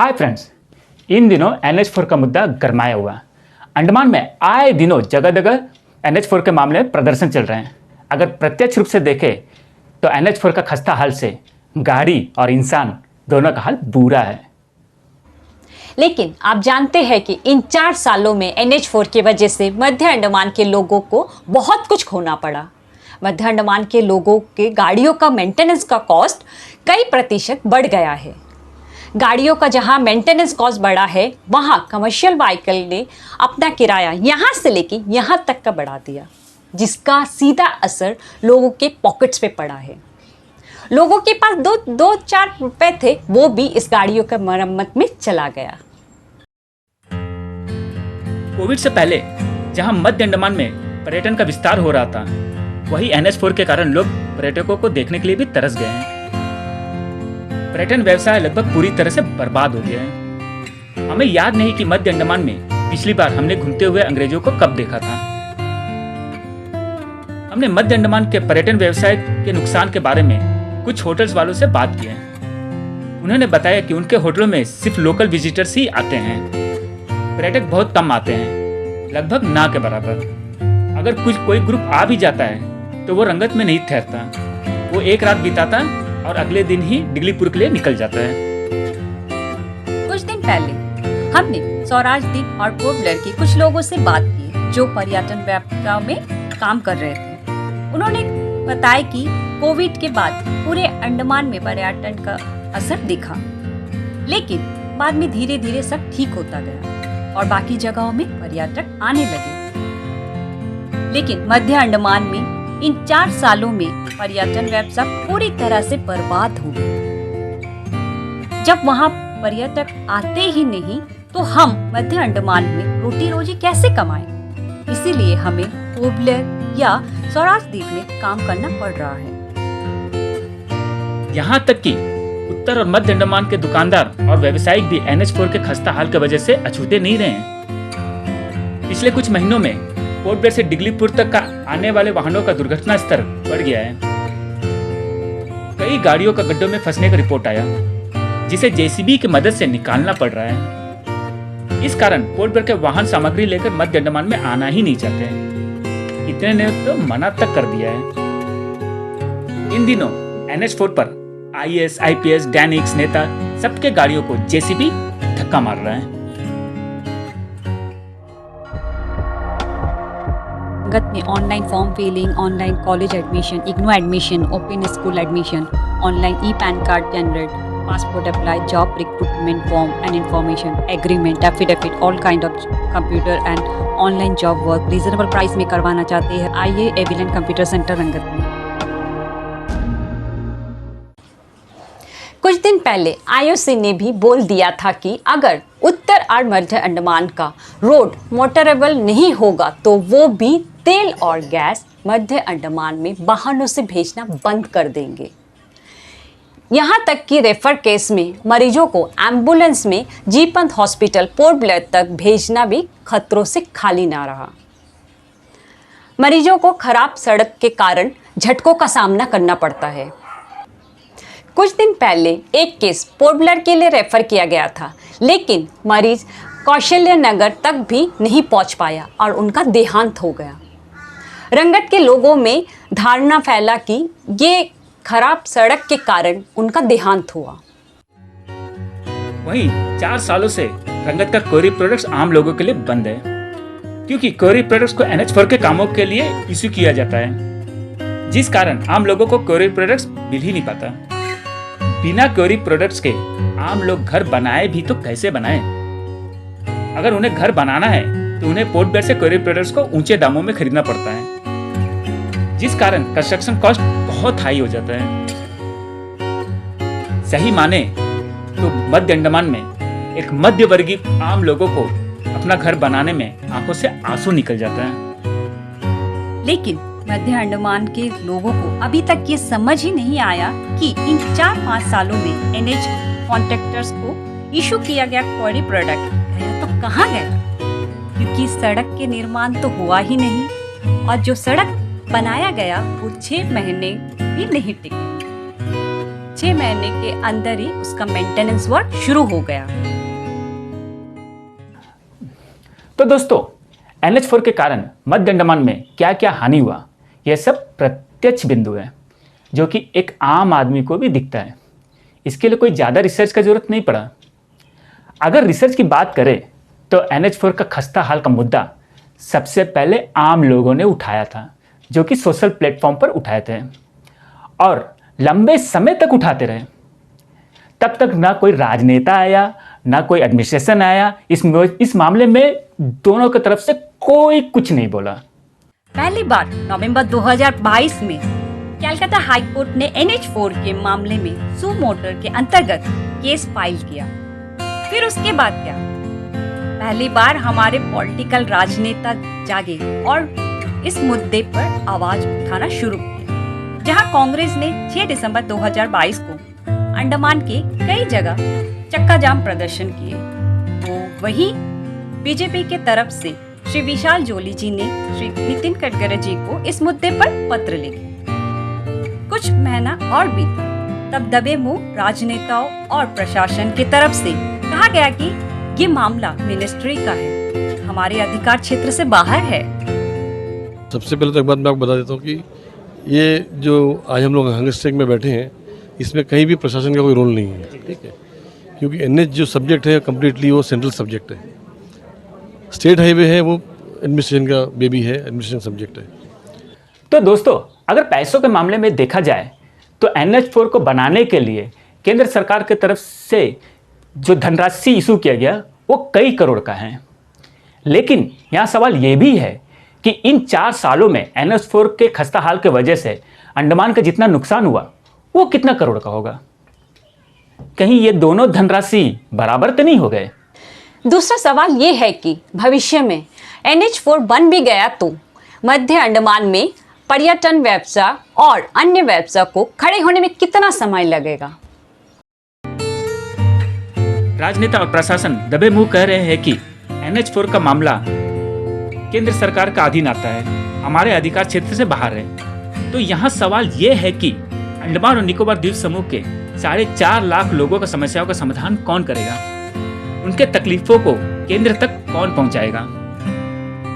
Hi friends, इन दिनों NH4 का मुद्दा गरमाया हुआ है। अंडमान में आए दिनों जगह जगह NH4 के मामले में प्रदर्शन चल रहे हैं। अगर प्रत्यक्ष रूप से देखें तो NH4 का खस्ता हाल से गाड़ी और इंसान दोनों का हाल बुरा है। लेकिन आप जानते हैं कि इन 4 सालों में NH4 की वजह से मध्य अंडमान के लोगों को बहुत कुछ खोना पड़ा। मध्य अंडमान के लोगों के गाड़ियों का मेंटेनेंस का कॉस्ट कई प्रतिशत बढ़ गया है। गाड़ियों का जहां मेंटेनेंस कॉस्ट बढ़ा है, वहां कमर्शियल व्हीकल ने अपना किराया यहां से लेके यहां तक का बढ़ा दिया, जिसका सीधा असर लोगों के पॉकेट्स पे पड़ा है। लोगों के पास दो चार रुपए थे, वो भी इस गाड़ियों के मरम्मत में चला गया। कोविड से पहले जहां मध्य अंडमान में पर्यटन का विस्तार हो रहा था, वही NH4 के कारण लोग पर्यटकों को देखने के लिए भी तरस गए हैं। पर्यटन व्यवसाय लगभग पूरी तरह से बर्बाद हो गया है। हमें याद नहीं कि मध्य अंडमान में पिछली बार हमने घूमते हुए अंग्रेजों को कब देखा था। हमने मध्य अंडमान के पर्यटन व्यवसाय के नुकसान के बारे में कुछ होटल्स वालों से बात की है। उन्होंने बताया कि उनके होटलों में सिर्फ लोकल विजिटर्स ही आते हैं। पर्यटक बहुत कम आते हैं, लगभग ना के बराबर। अगर कोई ग्रुप आ भी जाता है तो वो रंगत में नहीं ठहरता। वो एक रात बिताता और अगले दिन ही डिगलीपुर के लिए निकल जाता है। कुछ दिन पहले हमने स्वराजदीप और पोर्ट ब्लेयर के कुछ लोगों से बात की जो पर्यटन व्यवसाय में काम कर रहे थे। उन्होंने बताया कि कोविड के बाद पूरे अंडमान में पर्यटन का असर दिखा, लेकिन बाद में धीरे धीरे सब ठीक होता गया और बाकी जगहों में पर्यटक आने लगे। लेकिन मध्य अंडमान में इन 4 सालों में पर्यटन व्यवसाय पूरी तरह से बर्बाद हो गई। जब वहां पर्यटक आते ही नहीं तो हम मध्य अंडमान में रोटी रोजी कैसे कमाएं? इसीलिए हमें पोर्ट ब्लेयर या स्वराजदीप में काम करना पड़ रहा है। यहाँ तक कि उत्तर और मध्य अंडमान के दुकानदार और व्यवसायिक भी NH4 के खस्ता हाल की वजह से अछूते नहीं रहे हैं। पिछले कुछ महीनों में पोर्ट ब्लेयर से डिगलीपुर तक का आने वाले वाहनों का दुर्घटना स्तर बढ़ गया है। कई गाड़ियों का गड्ढों में फंसने का रिपोर्ट आया, जिसे JCB की मदद से निकालना पड़ रहा है। इस कारण पोर्ट ब्लेयर के वाहन सामग्री लेकर मध्य अंडमान में आना ही नहीं चाहते हैं। इतने ने तो मना तक कर दिया है। इन दिनों NH4 पर IAS, IPS, डैनिक्स नेता सबके गाड़ियों को JCB धक्का मार रहा है। गत में online form filling, online college admission, IGNOU admission, open school admission, online PAN card generate, passport apply, job recruitment form and information, agreement, affidavit, all kind of computer and online job work reasonable price में करवाना चाहते हैं। आइए एविलेंट computer centre रंगत में। कुछ दिन पहले IOC ने भी बोल दिया था कि अगर उत्तर और मध्य अंडमान का रोड मोटरेबल नहीं होगा तो वो भी तेल और गैस मध्य अंडमान में वाहनों से भेजना बंद कर देंगे। यहाँ तक कि रेफर केस में मरीजों को एम्बुलेंस में जीपंत हॉस्पिटल पोर्ट ब्लेयर तक भेजना भी खतरों से खाली ना रहा। मरीजों को खराब सड़क के कारण झटकों का सामना करना पड़ता है। कुछ दिन पहले एक केस पोर्ट ब्लेयर के लिए रेफर किया गया था, लेकिन मरीज कौशल्य नगर तक भी नहीं पहुंच पाया और उनका देहांत हो गया। रंगत के लोगों में धारणा फैला कि ये खराब सड़क के कारण उनका देहांत हुआ। वहीं 4 सालों से रंगत का कोयरी प्रोडक्ट्स आम लोगों के लिए बंद है, क्योंकि कोयरी प्रोडक्ट्स को NH4 के कामों के लिए इश्यू किया जाता है, जिस कारण आम लोगों को कोयरी प्रोडक्ट्स मिल ही नहीं पाता। बिना कोयरी प्रोडक्ट्स के आम लोग घर बनाए भी तो कैसे बनाएं? अगर उन्हें घर बनाना है तो उन्हें पोर्ट ब्लेयर से कोयरी प्रोडक्ट्स को ऊंचे दामों में खरीदना पड़ता है, जिस कारण कंस्ट्रक्शन कॉस्ट बहुत हाई हो जाता है। सही माने तो मध्य अंडमान में एक मध्य वर्गीय आम लोगों को अपना घर बनाने में आंखों से आंसू निकल जाता है। लेकिन मध्य अंडमान के लोगों को अभी तक ये समझ ही नहीं आया कि इन 4-5 सालों में NH कॉन्ट्रैक्टर्स को इशू किया गया क्वारी प्रोडक्ट गया तो कहाँ गया, क्योंकि सड़क के निर्माण तो हुआ ही नहीं और जो सड़क बनाया गया वो 6 महीने भी नहीं टिके। 6 महीने के अंदर ही उसका मेंटेनेंस वर्क शुरू हो गया। तो दोस्तों, NH4 के कारण मध्य अंडमान में क्या क्या हानि हुआ, यह सब प्रत्यक्ष बिंदु है जो कि एक आम आदमी को भी दिखता है। इसके लिए कोई ज़्यादा रिसर्च का जरूरत नहीं पड़ा। अगर रिसर्च की बात करें तो NH4 का खस्ता हाल का मुद्दा सबसे पहले आम लोगों ने उठाया था, जो कि सोशल प्लेटफॉर्म पर उठाए थे और लंबे समय तक उठाते रहे। तब तक ना कोई राजनेता आया, ना कोई एडमिनिस्ट्रेशन आया। इस मामले में दोनों की तरफ से कोई कुछ नहीं बोला। पहली बार नवंबर 2022 में कलकत्ता हाई कोर्ट ने NH4 के मामले में सू मोटर के अंतर्गत केस फाइल किया। फिर उसके बाद क्या, पहली बार हमारे पॉलिटिकल राजनेता जागे और इस मुद्दे पर आवाज उठाना शुरू किया, जहां कांग्रेस ने 6 दिसंबर 2022 को अंडमान के कई जगह चक्का जाम प्रदर्शन किए। तो वहीं बीजेपी के तरफ से श्री विशाल जोली जी ने श्री नितिन गडकरी जी को इस मुद्दे पर पत्र लिखे। कुछ महीना और बीता, तब दबे मुंह राजनेताओं और प्रशासन की तरफ से कहा गया कि ये मामला मिनिस्ट्री का है, हमारे अधिकार क्षेत्र से बाहर है। सबसे पहले तो एक बात मैं आपको बता देता हूँ कि ये जो आज हम लोग हंगर स्ट्राइक में बैठे हैं, इसमें कहीं भी प्रशासन का कोई रोल नहीं है, ठीक है, क्योंकि NH जो सब्जेक्ट है कम्प्लीटली वो सेंट्रल सब्जेक्ट है। स्टेट हाईवे है वो एडमिनिस्ट्रेशन का बेबी है, एडमिनिस्ट्रेशन सब्जेक्ट है। तो दोस्तों, अगर पैसों के मामले में देखा जाए तो NH4 को बनाने के लिए केंद्र सरकार की तरफ से जो धनराशि इशू किया गया वो कई करोड़ का है। लेकिन यहाँ सवाल ये भी है कि इन 4 सालों में NH4 के खस्ता हाल की वजह से अंडमान का जितना नुकसान हुआ वो कितना करोड़ का होगा? कहीं ये दोनों धनराशि बराबर तो नहीं हो गए? दूसरा सवाल ये है कि भविष्य में NH4 बन भी गया तो मध्य अंडमान में पर्यटन व्यवसाय और अन्य व्यवसाय को खड़े होने में कितना समय लगेगा? राजनेता और प्रशासन दबे मुंह कह रहे हैं कि NH4 का मामला केंद्र सरकार का अधीन आता है, हमारे अधिकार क्षेत्र से बाहर है। तो यहाँ सवाल ये है कि अंडमान और निकोबार द्वीप समूह के 4.5 लाख लोगों का समस्याओं का समाधान कौन करेगा? उनके तकलीफों को केंद्र तक कौन पहुंचाएगा?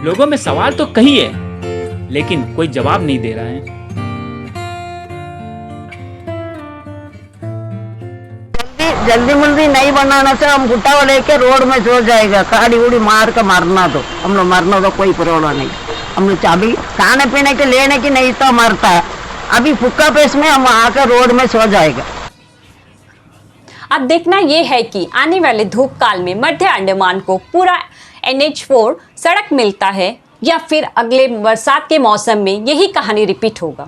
लोगों में सवाल तो कई है, लेकिन कोई जवाब नहीं दे रहा है। जल्दी मुल्दी नहीं बनाना से हम गुट्टा लेके रोड में सो जाएगा, काड़ी उड़ी मार के मारना तो हम लोग मरना तो कोई प्रॉब्लम नहीं। हम लोग अभी खाने पीने के लेने की नहीं तो मरता है, अभी फुक्का पेश में हम आकर रोड में सो जाएगा। अब देखना ये है कि आने वाले धूप काल में मध्य अंडमान को पूरा NH4 सड़क मिलता है या फिर अगले बरसात के मौसम में यही कहानी रिपीट होगा।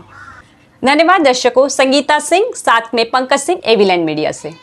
धन्यवाद दर्शकों। संगीता सिंह साथ में पंकज सिंह, एवीलैंड मीडिया से।